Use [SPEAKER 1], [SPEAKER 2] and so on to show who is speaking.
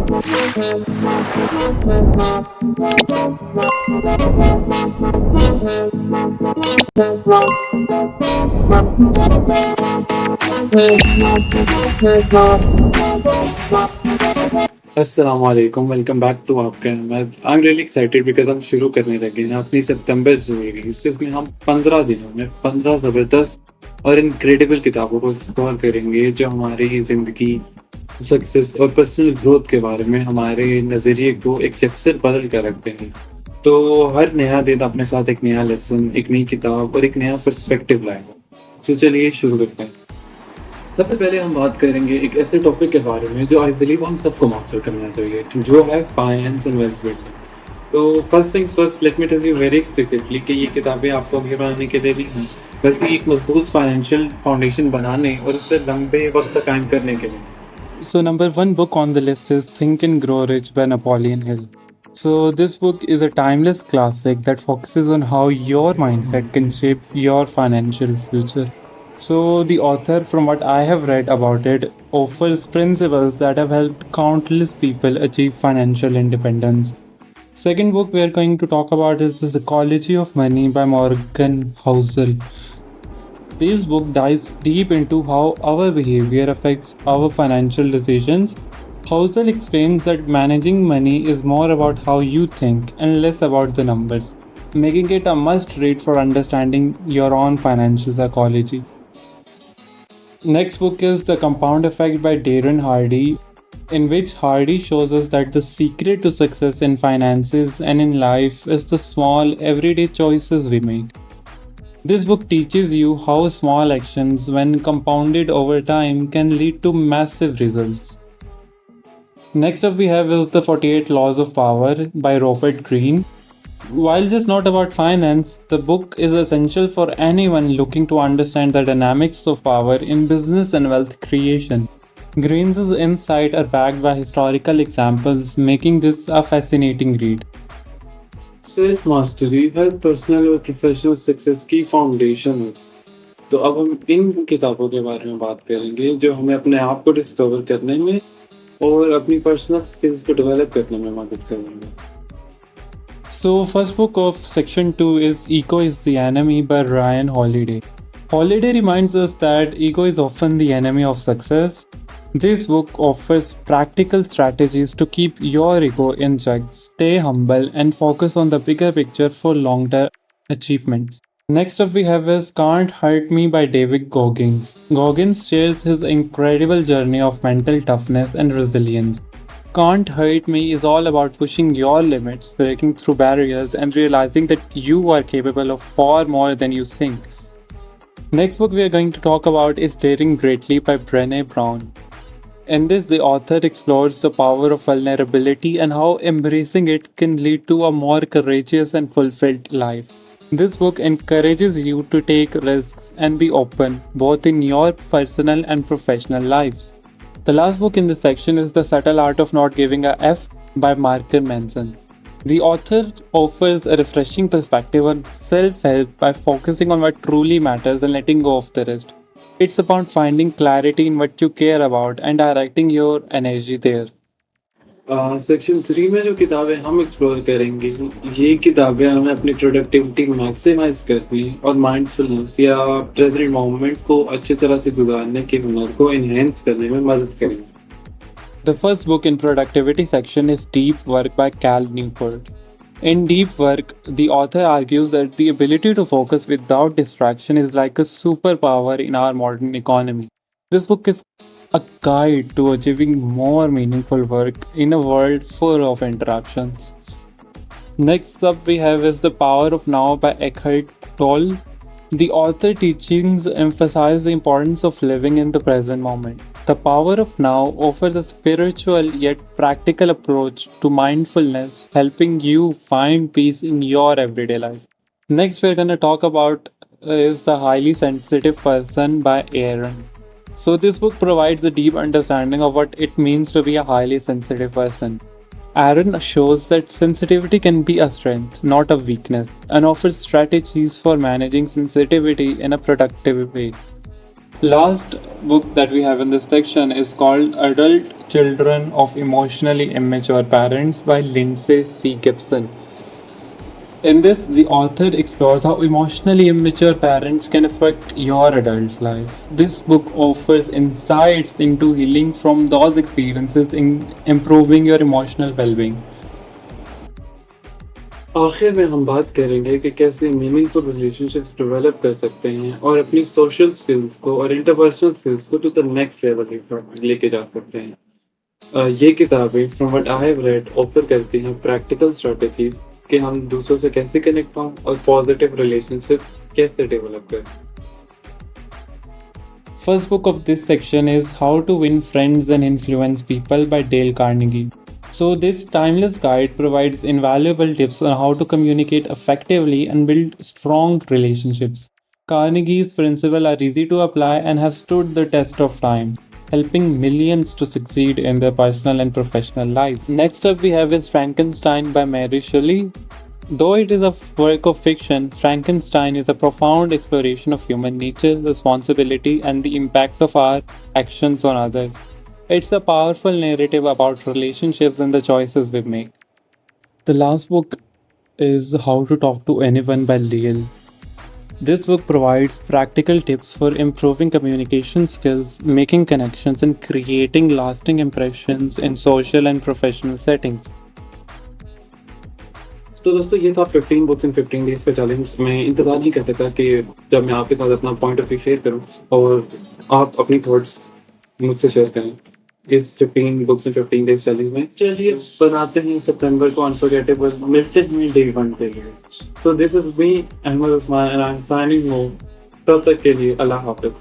[SPEAKER 1] अस्सलाम वालेकुम, welcome back to आपका Ahmad. I am really excited because हम शुरू करने लगे हैं अपनी सितंबर सीरीज़ जिसमें हम 15 दिनों में 15 ज़बरदस्त और इनक्रेडिबल किताबों को एक्सप्लोर करेंगे जो हमारी ज़िंदगी, सक्सेस और पर्सनल ग्रोथ के बारे में हमारे नज़रिए को एक यकसर बदल कर रखते हैं। तो हर नया दिन अपने साथ एक नया लेसन, एक नई किताब और एक नया पर्सपेक्टिव लाएगा। तो चलिए शुरू करते हैं। सबसे पहले हम बात करेंगे एक ऐसे टॉपिक के बारे में जो आई बिलीव हम सबको मास्टर करना चाहिए, जो है फाइनेंस एंड वेल्थ बिल्डिंग। तो first things first, let me tell you very explicitly कि ये किताबें आपको आगे बढ़ाने के लिए नहीं हैं, बल्कि एक मजबूत फाइनेंशियल फाउंडेशन बनाने और उससे लंबे वक्त तक कायम करने के लिए। So, number one book on the list is Think and Grow Rich by Napoleon Hill. So, this book is a timeless classic that focuses on how your mindset can shape your financial future. So, the author, from what I have read about it, offers principles that have helped countless people achieve financial independence. Second book we are going to talk about is The Psychology of Money by Morgan Housel. This book dives deep into how our behavior affects our financial decisions. Housel explains that managing money is more about how you think and less about the numbers, making it a must read for understanding your own financial psychology. Next book is The Compound Effect by Darren Hardy, in which Hardy shows us that the secret to success in finances and in life is the small, everyday choices we make. This book teaches you how small actions, when compounded over time, can lead to massive results. Next up, we have is The 48 Laws of Power by Robert Greene. While just not about finance, the book is essential for anyone looking to understand the dynamics of power in business and wealth creation. Green's insights are backed by historical examples, making this a fascinating read. Self mastery her personal और professional success की foundation है। तो अब हम इन किताबों के बारे में बात करेंगे जो हमें अपने आप को डिस्कवर करने में और अपनी पर्सनल स्किल्स को डेवलप करने में मदद करेंगे। So, first book of section 2 is Ego is the Enemy by Ryan Holiday. Holiday reminds us that ego is often the enemy of success. This book offers practical strategies to keep your ego in check, stay humble, and focus on the bigger picture for long-term achievements. Next up we have is Can't Hurt Me by David Goggins. Goggins shares his incredible journey of mental toughness and resilience. Can't Hurt Me is all about pushing your limits, breaking through barriers, and realizing that you are capable of far more than you think. Next book we are going to talk about is Daring Greatly by Brené Brown. In this, the author explores the power of vulnerability and how embracing it can lead to a more courageous and fulfilled life. This book encourages you to take risks and be open, both in your personal and professional lives. The last book in this section is The Subtle Art of Not Giving a F by Marker Manson. The author offers a refreshing perspective on self help by focusing on what truly matters and letting go of the rest. It's about finding clarity in what you care about and directing your energy there. Section 3 में जो किताबें हम explore करेंगे, ये किताबें हमें अपनी productivity maximise करने और माइंडफुलनेस या प्रेजेंट मोमेंट को अच्छी तरह से गुजारने के हुनर को एनहेंस करने में मदद करेंगी। The first book in productivity section is Deep Work by Cal Newport. In Deep Work, the author argues that the ability to focus without distraction is like a superpower in our modern economy. This book is a guide to achieving more meaningful work in a world full of interruptions. Next up, we have is The Power of Now by Eckhart Tolle. The author teachings emphasize the importance of living in the present moment. The Power of Now offers a spiritual yet practical approach to mindfulness, helping you find peace in your everyday life. Next, we're going to talk about is The Highly Sensitive Person by Aaron. So, this book provides a deep understanding of what it means to be a highly sensitive person. Aaron shows that sensitivity can be a strength, not a weakness, and offers strategies for managing sensitivity in a productive way. Last book that we have in this section is called Adult Children of Emotionally Immature Parents by Lindsay C. Gibson. In this, the author explores how emotionally immature parents can affect your adult life. This book offers insights into healing from those experiences in improving your emotional well-being. आखिर में हम बात करेंगे कि कैसे meaningful relationships develop कर सकते हैं और अपनी सोशल स्किल्स को और इंटरपर्सनल स्किल्स को टू द नेक्स्ट लेवल लेके जा सकते हैं। ये किताबें from what I have read offer करती हैं प्रैक्टिकल स्ट्रेटजीज कि हम दूसरों से कैसे कनेक्ट हों और पॉजिटिव रिलेशनशिप्स कैसे डेवलप करें। First book of this section is How to Win Friends and Influence People by Dale Carnegie. So, this timeless guide provides invaluable tips on how to communicate effectively and build strong relationships. Carnegie's principles are easy to apply and have stood the test of time, helping millions to succeed in their personal and professional lives. Next up, we have is Frankenstein by Mary Shelley. Though it is a work of fiction, Frankenstein is a profound exploration of human nature, responsibility, and the impact of our actions on others. It's a powerful narrative about relationships and the choices we make. The last book is How to Talk to Anyone by Leal. This book provides practical tips for improving communication skills, making connections, and creating lasting impressions in social and professional settings. तो दोस्तों ये था 15 books इन 15 days का challenge. मैं इंतज़ार नहीं कर सकता कि जब मैं आपके साथ अपना पॉइंट ऑफ व्यू शेयर करूं और आप अपनी थॉट्स मुझसे शेयर करें इस 15 बुक्स इन 15 डेज चैलेंज में। चलिए बनाते हैं सितंबर को अनफॉरगेटेबल। मिलते हैं डे 1 के लिए। So this is me Ahmad Usman and I am signing off. तब तक के लिए अल्लाह हाफिज़।